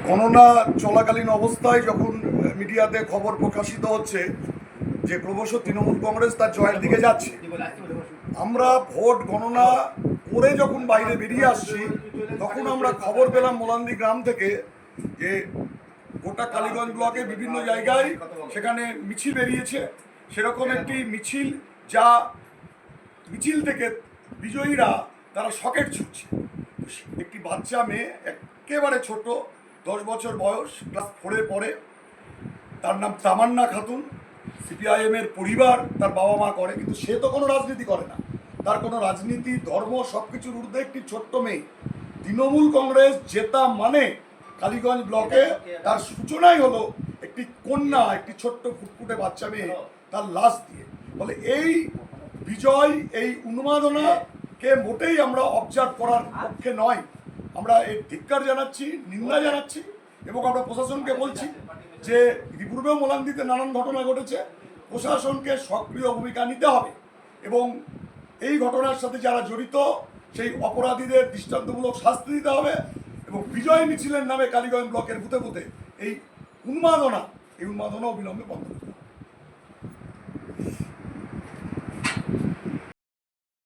গণনা চলাকালীন অবস্থায় যখন মিডিয়াতে খবর প্রকাশিত হচ্ছে যে ক্রমশ তৃণমূল কংগ্রেস তার জয়ের দিকে যাচ্ছে, আমরা ভোট গণনা করে যখন বাইরে বেরিয়ে আসছি তখন আমরা খবর পেলাম মোলান্দি গ্রাম থেকে যে গোটা কালীগঞ্জ ব্লকে বিভিন্ন জায়গায় সেখানে মিছিল বেরিয়েছে। সেরকম একটি মিছিল, যা মিছিল থেকে বিজয়ীরা তারা সকেট ছুটছে। একটি বাচ্চা মেয়ে, একেবারে ছোট, 10 বছর বয়স, ক্লাস 4-এ পড়ে, তার নাম তামান্না খাতুন। সিপিআইএমের পরিবার, তার বাবা মা করে, কিন্তু সে তো কোনো রাজনীতি করে না, তার কোনো রাজনীতি ধর্ম সব কিছুর ঊর্ধ্বে একটি ছোট্ট মেয়ে। তৃণমূল কংগ্রেস জেতা মানে কালীগঞ্জ ব্লকে তার সূচনাই হলো একটি কন্যা, একটি ছোট্ট ফুটফুটে বাচ্চা মেয়ে তার লাশ দিয়ে। ফলে এই বিজয়, এই উন্মাদনাকে মোটেই আমরা অবজার্ভ করার পক্ষে নয়। আমরা এর ধিক্কার জানাচ্ছি, নিন্দা জানাচ্ছি, এবং আমরা প্রশাসনকে বলছি যে ইতিপূর্বেও মোলান্দিতে নানান ঘটনা ঘটেছে, প্রশাসনকে সক্রিয় ভূমিকা নিতে হবে এবং এই ঘটনার সাথে যারা জড়িত সেই অপরাধীদের দৃষ্টান্তমূলক শাস্তি দিতে হবে এবং বিজয় মিছিলের নামে কালীগঞ্জ ব্লকের বুথে বুথে এই উন্মাদনা অবিলম্বে বন্ধ করতে হবে।